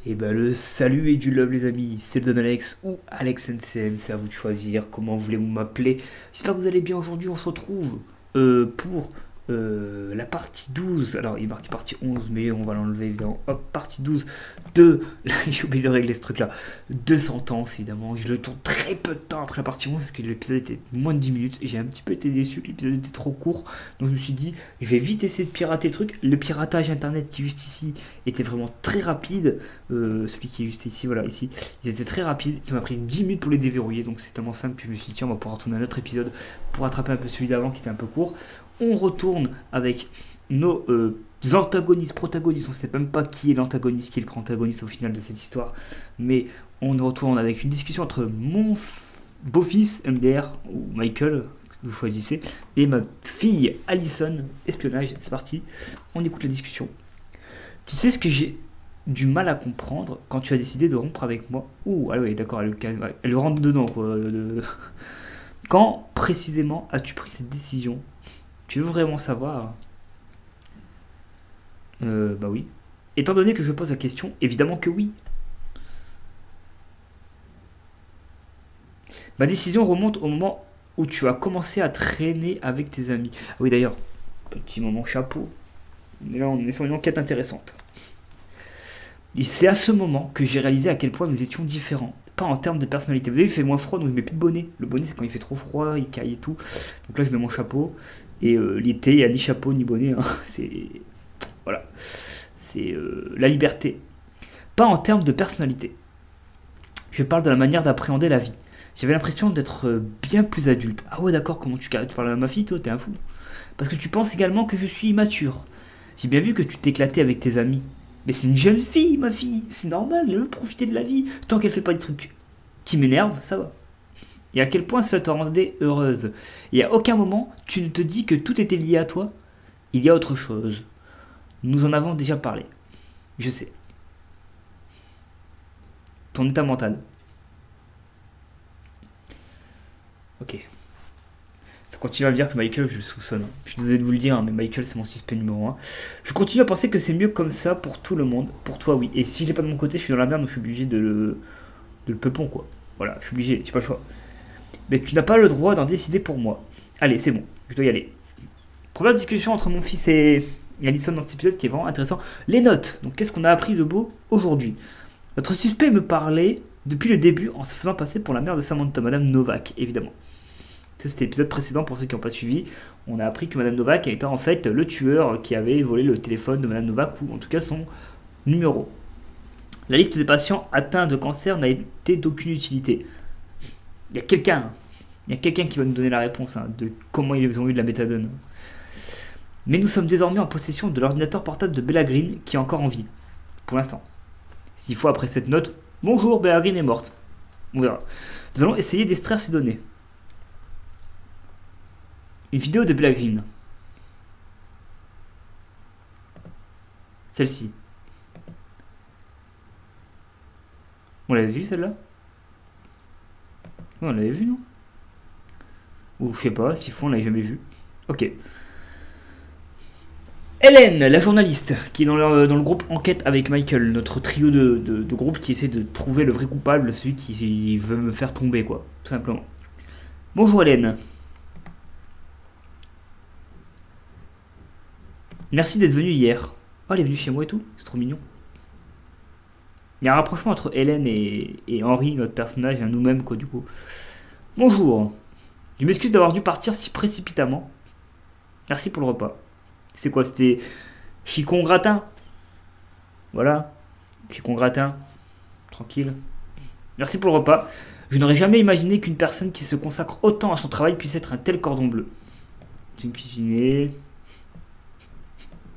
Et ben le salut et du love les amis, c'est le Don Alex ou Alex NCN, c'est à vous de choisir comment voulez-vous m'appeler. J'espère que vous allez bien aujourd'hui, on se retrouve pour la partie 12. Alors il marque partie 11 mais on va l'enlever évidemment. Hop, partie 12 de... J'ai oublié de régler ce truc là. De Sentence évidemment, je le tourne très peu de temps après la partie 11 parce que l'épisode était moins de 10 minutes et j'ai un petit peu été déçu que l'épisode était trop court. Donc je me suis dit, je vais vite essayer de pirater le truc. Le piratage internet qui est juste ici était vraiment très rapide. Celui qui est juste ici, voilà, ici, ils étaient très rapides. Ça m'a pris 10 minutes pour les déverrouiller, donc c'est tellement simple que je me suis dit, tiens, on va pouvoir tourner un autre épisode pour rattraper un peu celui d'avant qui était un peu court. On retourne avec nos antagonistes, protagonistes. On ne sait même pas qui est l'antagoniste, qui est le protagoniste au final de cette histoire, mais on retourne avec une discussion entre mon beau-fils, MDR, ou Michael, vous choisissez, et ma fille Allison, espionnage. C'est parti, on écoute la discussion. Tu sais ce que j'ai du mal à comprendre quand tu as décidé de rompre avec moi. Ouh, ah oui, d'accord, elle rentre dedans, quoi. Quand précisément as-tu pris cette décision? Tu veux vraiment savoir? Bah oui. Étant donné que je pose la question, évidemment que oui. Ma décision remonte au moment où tu as commencé à traîner avec tes amis. Ah oui, d'ailleurs, petit moment chapeau. Mais là, on est sur une enquête intéressante. Et c'est à ce moment que j'ai réalisé à quel point nous étions différents. Pas en termes de personnalité. Vous avez vu, il fait moins froid, donc je mets plus de bonnet. Le bonnet, c'est quand il fait trop froid, il caille et tout. Donc là, je mets mon chapeau. Et l'été, il n'y a ni chapeau ni bonnet. Hein. C'est. Voilà. C'est la liberté. Pas en termes de personnalité. Je parle de la manière d'appréhender la vie. J'avais l'impression d'être bien plus adulte. Ah ouais, d'accord, comment tu parles à ma fille, toi, t'es un fou. Parce que tu penses également que je suis immature. J'ai bien vu que tu t'éclatais avec tes amis. Mais c'est une jeune fille, ma fille. C'est normal, elle veut profiter de la vie. Tant qu'elle fait pas des trucs qui m'énervent, ça va. Et à quel point cela te rendait heureuse. Et à aucun moment, tu ne te dis que tout était lié à toi. Il y a autre chose. Nous en avons déjà parlé. Je sais. Ton état mental. Ok. Ça continue à me dire que Michael, je le soupçonne. Je suis désolé de vous le dire, hein, mais Michael, c'est mon suspect numéro un. Je continue à penser que c'est mieux comme ça pour tout le monde. Pour toi, oui. Et si je l'ai pas de mon côté, je suis dans la merde, donc je suis obligé de le peupon, quoi. Voilà, je suis obligé, j'ai pas le choix. Mais tu n'as pas le droit d'en décider pour moi. Allez, c'est bon, je dois y aller. Première discussion entre mon fils et Alison dans cet épisode qui est vraiment intéressant. Les notes. Donc, qu'est-ce qu'on a appris de beau aujourd'hui? Notre suspect me parlait depuis le début en se faisant passer pour la mère de Samantha, Madame Novak, évidemment. C'était l'épisode précédent pour ceux qui n'ont pas suivi. On a appris que Madame Novak était en fait le tueur qui avait volé le téléphone de Madame Novak, ou en tout cas son numéro. La liste des patients atteints de cancer n'a été d'aucune utilité. Il y a quelqu'un qui va nous donner la réponse de comment ils ont eu de la méthadone. Mais nous sommes désormais en possession de l'ordinateur portable de Bella Green qui est encore en vie. Pour l'instant. S'il faut après cette note, bonjour, Bella Green est morte. On verra. Nous allons essayer d'extraire ces données. Une vidéo de Bella Green. Celle-ci. On l'avait vue celle-là? Ouais, on l'avait vue, non? Ou je sais pas, s'il faut, on l'avait jamais vue. Ok. Hélène, la journaliste, qui est dans le groupe Enquête avec Michael, notre trio de groupe qui essaie de trouver le vrai coupable, celui qui veut me faire tomber, quoi, tout simplement. Bonjour Hélène. Merci d'être venue hier. Oh, elle est venue chez moi et tout, c'est trop mignon. Il y a un rapprochement entre Hélène et Henri, notre personnage, et nous-mêmes, quoi, du coup. Bonjour. Je m'excuse d'avoir dû partir si précipitamment. Merci pour le repas. C'est quoi, c'était chicon gratin? Voilà, chicon gratin, tranquille. Merci pour le repas. Je n'aurais jamais imaginé qu'une personne qui se consacre autant à son travail puisse être un tel cordon bleu. J'aime cuisiner.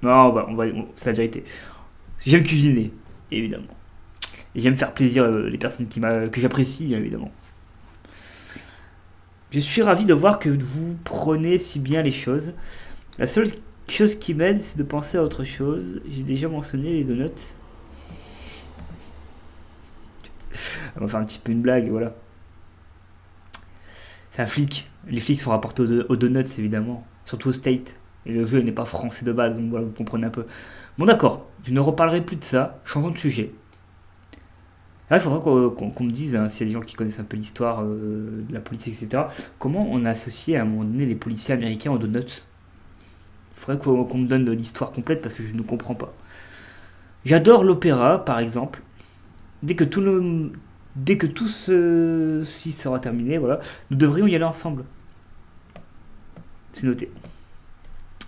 Non, ça a déjà été. J'aime cuisiner, évidemment. Et j'aime faire plaisir les personnes que j'apprécie, évidemment. Je suis ravi de voir que vous prenez si bien les choses. La seule chose qui m'aide, c'est de penser à autre chose. J'ai déjà mentionné les donuts. On va faire un petit peu une blague, voilà. C'est un flic. Les flics sont rapportés aux donuts, évidemment. Surtout au state. Et le jeu n'est pas français de base, donc voilà, vous comprenez un peu. Bon, d'accord. Je ne reparlerai plus de ça. Changeons de sujet. Là, il faudra qu'on me dise, hein, s'il y a des gens qui connaissent un peu l'histoire de la politique, etc., comment on a associé à un moment donné les policiers américains aux donuts. Il faudrait qu'on me donne l'histoire complète parce que je ne comprends pas. J'adore l'opéra, par exemple. Dès que tout ceci sera terminé, voilà, nous devrions y aller ensemble. C'est noté.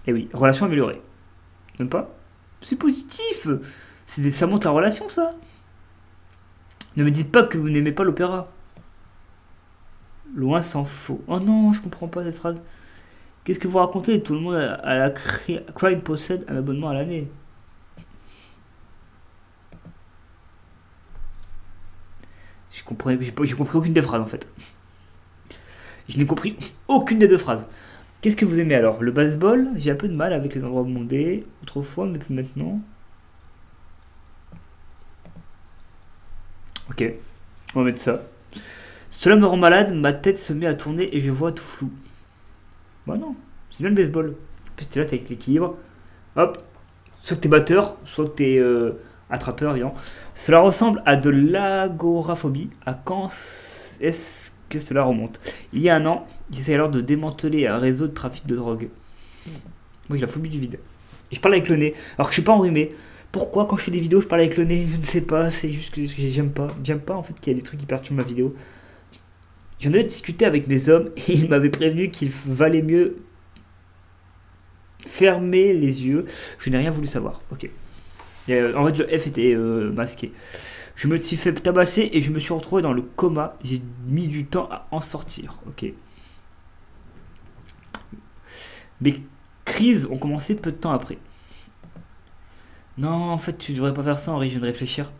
Et oui, relation améliorée. Même pas? C'est positif. Ça monte la relation, ça. Ne me dites pas que vous n'aimez pas l'opéra. Loin s'en faut. Oh non, je comprends pas cette phrase. Qu'est-ce que vous racontez? Tout le monde à la crime possède un abonnement à l'année. J'ai compris aucune des phrases en fait. Je n'ai compris aucune des deux phrases. Qu'est-ce que vous aimez alors? Le baseball? J'ai un peu de mal avec les endroits bondés. Autrefois, mais plus maintenant. Ok, on va mettre ça. Cela me rend malade, ma tête se met à tourner et je vois tout flou. Bah non, c'est bien le baseball. En plus, t'es là, t'es avec l'équilibre. Hop, soit que t'es batteur, soit que t'es attrapeur, évidemment. Cela ressemble à de l'agoraphobie. À quand est-ce que cela remonte? Il y a un an, j'essaie alors de démanteler un réseau de trafic de drogue. Moi, j'ai la phobie du vide. Et je parle avec le nez, alors que je suis pas enrhumé. Pourquoi quand je fais des vidéos je parle avec le nez? Je ne sais pas, c'est juste que j'aime pas. J'aime pas en fait qu'il y a des trucs qui perturbent ma vidéo. J'en avais discuté avec mes hommes et ils m'avaient prévenu qu'il valait mieux fermer les yeux. Je n'ai rien voulu savoir. Ok. En fait le F était masqué. Je me suis fait tabasser et je me suis retrouvé dans le coma. J'ai mis du temps à en sortir. Ok. Mes crises ont commencé peu de temps après. Non, en fait, tu devrais pas faire ça, Henri, je viens de réfléchir.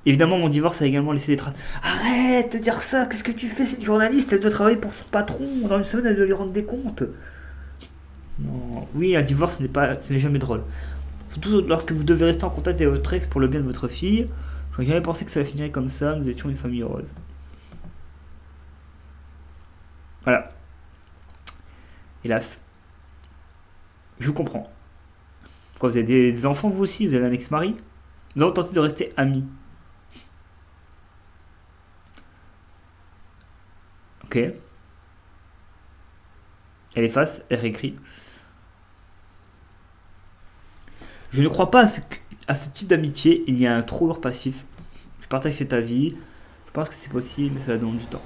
Évidemment, mon divorce a également laissé des traces. Arrête de dire ça, qu'est-ce que tu fais? Cette journaliste, elle doit travailler pour son patron. Dans une semaine, elle doit lui rendre des comptes. Non, oui, un divorce, ce n'est jamais drôle. Surtout lorsque vous devez rester en contact avec votre ex pour le bien de votre fille. J'aurais jamais pensé que ça finirait comme ça, nous étions une famille heureuse. Voilà. Hélas. Je vous comprends. Pourquoi vous avez des enfants vous aussi? Vous avez un ex-mari? Nous allons tenter de rester amis. Ok. Elle efface, elle réécrit. Je ne crois pas à ce type d'amitié. Il y a un trop lourd passif. Je partage cet avis. Je pense que c'est possible, mais ça demande du temps.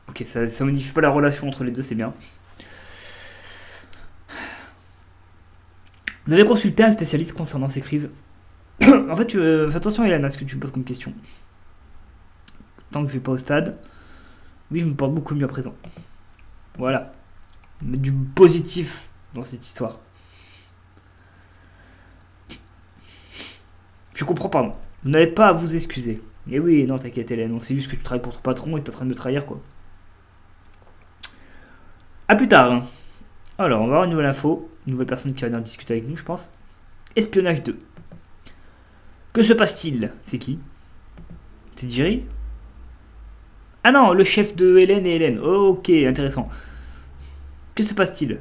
Ok, ça modifie pas la relation entre les deux, c'est bien. Vous avez consulté un spécialiste concernant ces crises? En fait, fais attention, Hélène, à ce que tu me poses comme question. Tant que je vais pas au stade, oui, je me porte beaucoup mieux à présent. Voilà. Mettre du positif dans cette histoire. Je comprends, pardon. Vous n'avez pas à vous excuser. Et oui, non, t'inquiète, Hélène, on sait juste que tu travailles pour ton patron et que t'es en train de me trahir, quoi. A plus tard. Alors, on va avoir une nouvelle info. Une nouvelle personne qui va venir discuter avec nous, je pense. Espionnage 2. Que se passe-t-il? C'est qui? C'est Jerry? Ah non, le chef de Hélène et Hélène. Ok, intéressant. Que se passe-t-il?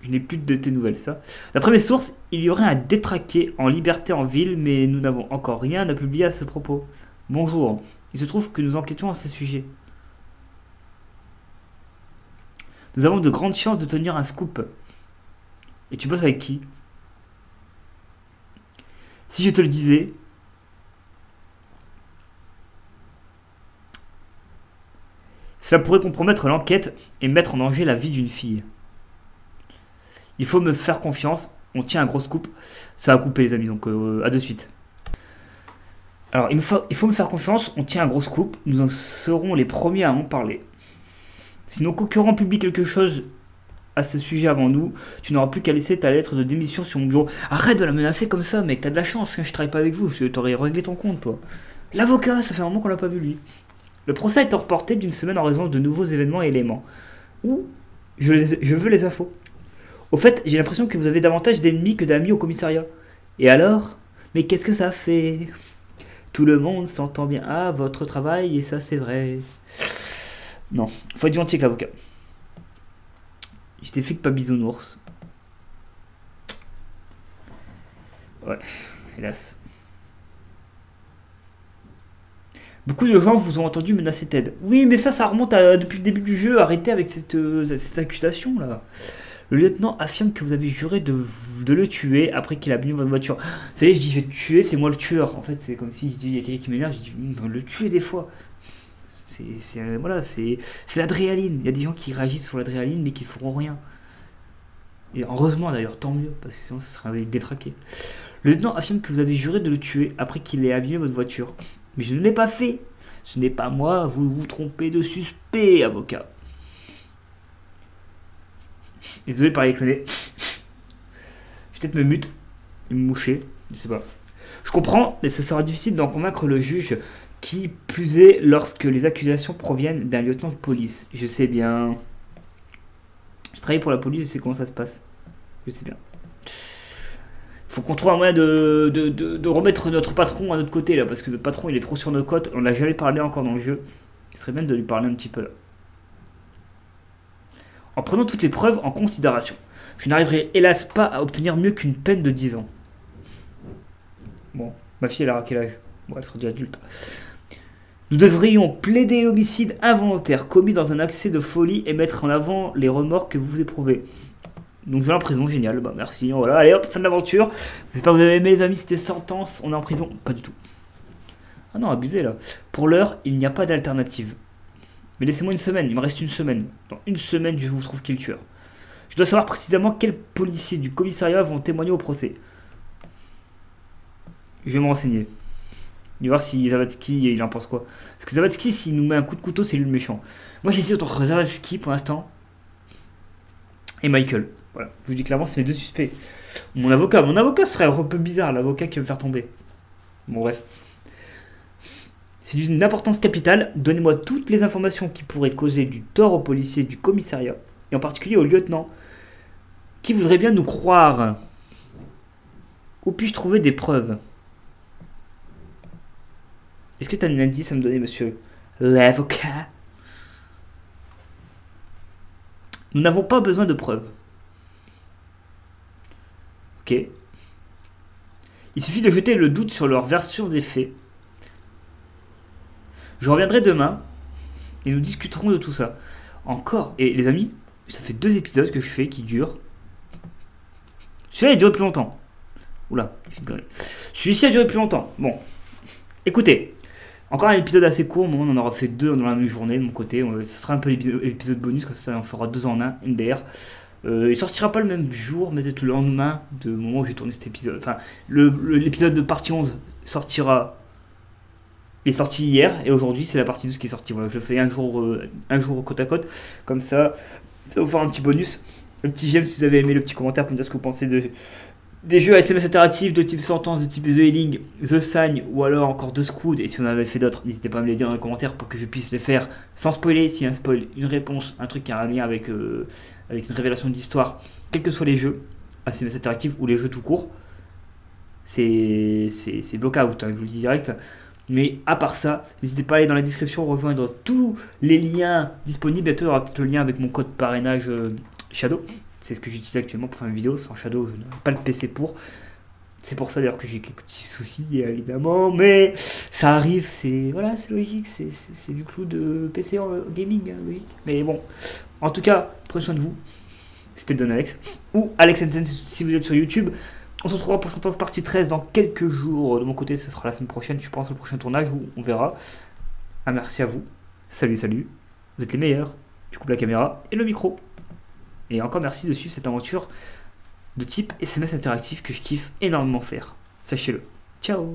Je n'ai plus de tes nouvelles, ça. D'après mes sources, il y aurait un détraqué en liberté en ville, mais nous n'avons encore rien à publier à ce propos. Bonjour. Il se trouve que nous enquêtons à ce sujet. Nous avons de grandes chances de tenir un scoop. Et tu bosses avec qui? Si je te le disais... Ça pourrait compromettre l'enquête et mettre en danger la vie d'une fille. Il faut me faire confiance. On tient un gros scoop. Ça va couper les amis, donc à de suite. Alors, il faut me faire confiance. On tient un gros scoop. Nous en serons les premiers à en parler. Si nos concurrents publient quelque chose à ce sujet avant nous, tu n'auras plus qu'à laisser ta lettre de démission sur mon bureau. Arrête de la menacer comme ça, mec. T'as de la chance que je travaille pas avec vous. T'aurais réglé ton compte, toi. L'avocat, ça fait un moment qu'on l'a pas vu, lui. Le procès est reporté d'une semaine en raison de nouveaux événements et éléments. Ou je veux les infos. Au fait, j'ai l'impression que vous avez davantage d'ennemis que d'amis au commissariat. Et alors? Mais qu'est-ce que ça fait? Tout le monde s'entend bien à votre travail et ça c'est vrai. Non, faut être gentil avec l'avocat. J'étais flic pas bisounours. Ouais, hélas. Beaucoup de gens vous ont entendu menacer Ted. Oui, mais ça remonte depuis le début du jeu. Arrêtez avec cette accusation-là. Le lieutenant affirme que vous avez juré de le tuer après qu'il a abîmé votre voiture. Vous savez, je dis je vais te tuer, c'est moi le tueur. En fait, c'est comme si je dis il y a quelqu'un qui m'énerve, je dis le tuer des fois. Voilà, c'est l'adrénaline. Il y a des gens qui réagissent sur l'adrénaline mais qui feront rien. Et heureusement d'ailleurs, tant mieux, parce que sinon ça serait détraqué. Le lieutenant affirme que vous avez juré de le tuer après qu'il ait abîmé votre voiture. Mais je ne l'ai pas fait. Ce n'est pas moi, vous vous trompez de suspect, avocat. Désolé de parler avec le nez. Je vais peut-être me mute, me moucher, je sais pas. Je comprends, mais ce sera difficile d'en convaincre le juge, qui plus est lorsque les accusations proviennent d'un lieutenant de police. Je sais bien. Je travaille pour la police, je sais comment ça se passe. Je sais bien. Faut qu'on trouve un moyen de remettre notre patron à notre côté là, parce que notre patron il est trop sur nos côtes, on n'a jamais parlé encore dans le jeu. Il serait bien de lui parler un petit peu là. En prenant toutes les preuves en considération, je n'arriverai hélas pas à obtenir mieux qu'une peine de 10 ans. Bon, ma fille elle aura quel âge? Bon, elle sera déjà adulte. Nous devrions plaider l'homicide involontaire commis dans un accès de folie et mettre en avant les remords que vous éprouvez. Donc je vais en prison, génial, bah merci, voilà, allez hop, fin de l'aventure. J'espère que vous avez aimé les amis, c'était sentence, on est en prison, pas du tout. Ah non, abusé là. Pour l'heure, il n'y a pas d'alternative. Mais laissez-moi une semaine, il me reste une semaine. Dans une semaine, je vous trouve qui est le tueur. Je dois savoir précisément quels policiers du commissariat vont témoigner au procès. Je vais me renseigner. Je vais voir si Zawadzki, il en pense quoi. Parce que Zawadzki, s'il nous met un coup de couteau, c'est lui le méchant. Moi j'hésite entre Zawadzki pour l'instant et Michael. Voilà, je vous dis clairement, c'est mes deux suspects. Mon avocat serait un peu bizarre, l'avocat qui va me faire tomber. Bon, bref. C'est d'une importance capitale. Donnez-moi toutes les informations qui pourraient causer du tort aux policiers du commissariat, et en particulier au lieutenant, qui voudrait bien nous croire. Où puis-je trouver des preuves? Est-ce que tu as un indice à me donner, monsieur l'avocat? Nous n'avons pas besoin de preuves. Ok. Il suffit de jeter le doute sur leur version des faits. Je reviendrai demain et nous discuterons de tout ça. Encore, et les amis, ça fait 2 épisodes que je fais qui durent. Celui-là, il dure plus longtemps. Oula, celui-ci a duré plus longtemps. Bon, écoutez, encore un épisode assez court, on en aura fait 2 dans la même journée de mon côté. Ce sera un peu l'épisode bonus, comme ça on fera 2 en 1, MDR. Il sortira pas le même jour, mais peut-être le lendemain du moment où j'ai tourné cet épisode. Enfin, l'épisode de partie 11 sortira. Il est sorti hier, et aujourd'hui c'est la partie 12 qui est sortie. Voilà, je fais un jour côte à côte, comme ça va vous faire un petit bonus. Le petit j'aime si vous avez aimé, le petit commentaire pour me dire ce que vous pensez des jeux SMS interactifs de type Sentence, de type The Healing, The Sign ou alors encore The Squid. Et si vous en avez fait d'autres, n'hésitez pas à me les dire dans les commentaires pour que je puisse les faire sans spoiler. S'il y a un spoil, une réponse, un truc qui a un lien avec une révélation d'histoire, quels que soient les jeux SMS interactifs ou les jeux tout court, c'est block-out, hein, je vous le dis direct. Mais à part ça, n'hésitez pas à aller dans la description, rejoindre tous les liens disponibles. Bientôt, il y aura peut-être le lien avec mon code parrainage Shadow. C'est ce que j'utilise actuellement pour faire une vidéo. Sans Shadow, je n'ai pas le PC pour. C'est pour ça d'ailleurs que j'ai quelques petits soucis, évidemment. Mais ça arrive, c'est voilà, c'est logique. C'est du clou de PC en gaming, hein, logique. Mais bon, en tout cas, prenez soin de vous. C'était Don Alex. Ou Alex Hansen si vous êtes sur YouTube. On se retrouvera pour Sentence partie 13 dans quelques jours. De mon côté, ce sera la semaine prochaine, je pense, le prochain tournage où on verra. Ah, merci à vous. Salut, salut. Vous êtes les meilleurs. Je coupe la caméra et le micro. Et encore merci de suivre cette aventure de type SMS interactif que je kiffe énormément faire. Sachez-le. Ciao.